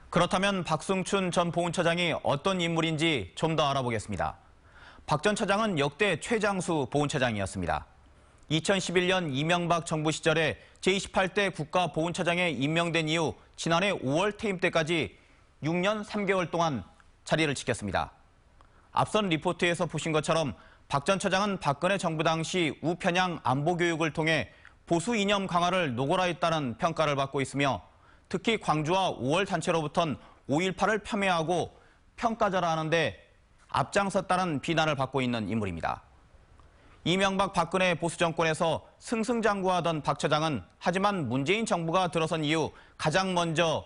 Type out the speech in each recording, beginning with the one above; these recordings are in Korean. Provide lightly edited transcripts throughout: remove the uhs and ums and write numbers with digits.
그렇다면 박승춘 전 보훈처장이 어떤 인물인지 좀 더 알아보겠습니다. 박 전 처장은 역대 최장수 보훈처장이었습니다. 2011년 이명박 정부 시절에 제28대 국가보훈처장에 임명된 이후 지난해 5월 퇴임 때까지 6년 3개월 동안 자리를 지켰습니다. 앞선 리포트에서 보신 것처럼 박 전 처장은 박근혜 정부 당시 우편향 안보교육을 통해 보수 이념 강화를 노골화했다는 평가를 받고 있으며 특히 광주와 5월 단체로부터는 5.18을 폄훼하고 평가절하하는데 앞장섰다는 비난을 받고 있는 인물입니다. 이명박 박근혜 보수 정권에서 승승장구하던 박 처장은 하지만 문재인 정부가 들어선 이후 가장 먼저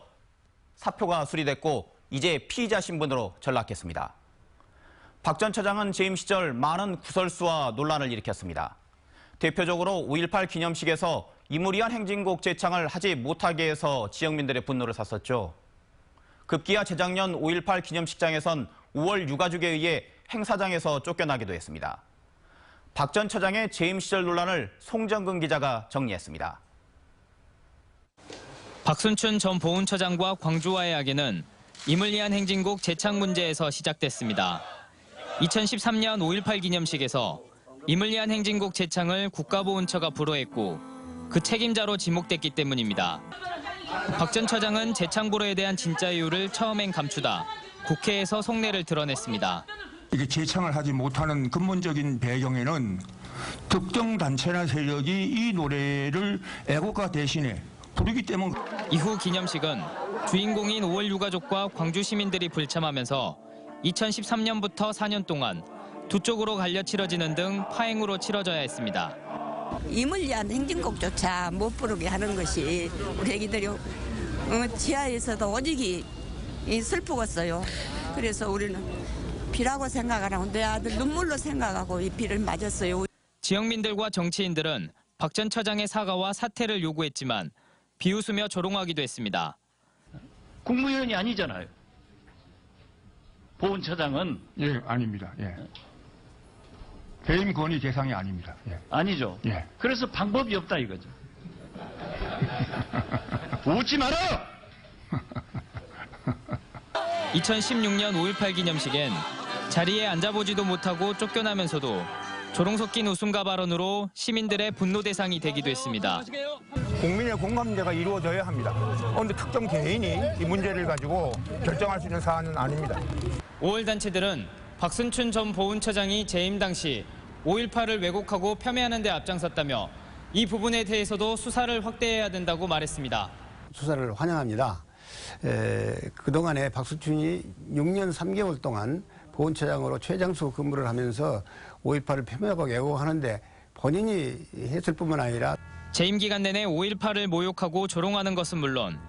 사표가 수리됐고 이제 피의자 신분으로 전락했습니다. 박 전 처장은 재임 시절 많은 구설수와 논란을 일으켰습니다. 대표적으로 5.18 기념식에서 이무리한 행진곡 제창을 하지 못하게 해서 지역민들의 분노를 샀었죠. 급기야 재작년 5.18 기념식장에선 5월 유가족에 의해 행사장에서 쫓겨나기도 했습니다. 박 전 처장의 재임 시절 논란을 송정근 기자가 정리했습니다. 박순춘 전 보훈처장과 광주와의 악연은 이물리한 행진곡 제창 문제에서 시작됐습니다. 2013년 5.18 기념식에서 이물리한 행진곡 제창을 국가보훈처가 불허했고 그 책임자로 지목됐기 때문입니다. 박 전 처장은 제창 불허에 대한 진짜 이유를 처음엔 감추다 국회에서 속내를 드러냈습니다. 이게 제창을 하지 못하는 근본적인 배경에는 특정 단체나 세력이 이 노래를 애국가 대신에 부르기 때문. 이후 기념식은 주인공인 5월 유가족과 광주 시민들이 불참하면서 2013년부터 4년 동안 두 쪽으로 갈려 치러지는 등 파행으로 치러져야 했습니다. 이물리한 행진곡조차 못 부르게 하는 것이 우리 애기들이 지하에서도 오직이 슬프겠어요. 그래서 우리는 비라고 생각을 하고 내 아들 눈물로 생각하고 이 비를 맞았어요. 지역민들과 정치인들은 박 전 처장의 사과와 사퇴를 요구했지만 비웃으며 조롱하기도 했습니다. 국무위원이 아니잖아요. 보훈처장은. 예, 아닙니다. 예. 배임 건의 대상이 아닙니다. 예. 아니죠. 예. 그래서 방법이 없다 이거죠. 웃지 마라! 2016년 5.18 기념식엔 자리에 앉아보지도 못하고 쫓겨나면서도 조롱 섞인 웃음과 발언으로 시민들의 분노 대상이 되기도 했습니다. 국민의 공감대가 이루어져야 합니다. 그런데 특정 개인이 이 문제를 가지고 결정할 수 있는 사안은 아닙니다. 5월 단체들은 박순춘 전 보훈처장이 재임 당시 5.18을 왜곡하고 폄훼하는 데 앞장섰다며 이 부분에 대해서도 수사를 확대해야 된다고 말했습니다. 수사를 환영합니다. 그동안에 박순춘이 6년 3개월 동안 보훈처장으로 최장수 근무를 하면서 5.18을 폄훼하고 왜곡하는데 본인이 했을 뿐만 아니라 재임 기간 내내 5.18을 모욕하고 조롱하는 것은 물론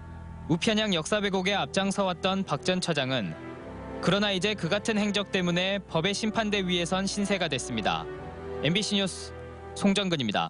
우편향 역사 왜곡에 앞장서왔던 박 전 처장은 그러나 이제 그 같은 행적 때문에 법의 심판대 위에 선 신세가 됐습니다. MBC 뉴스 송정근입니다.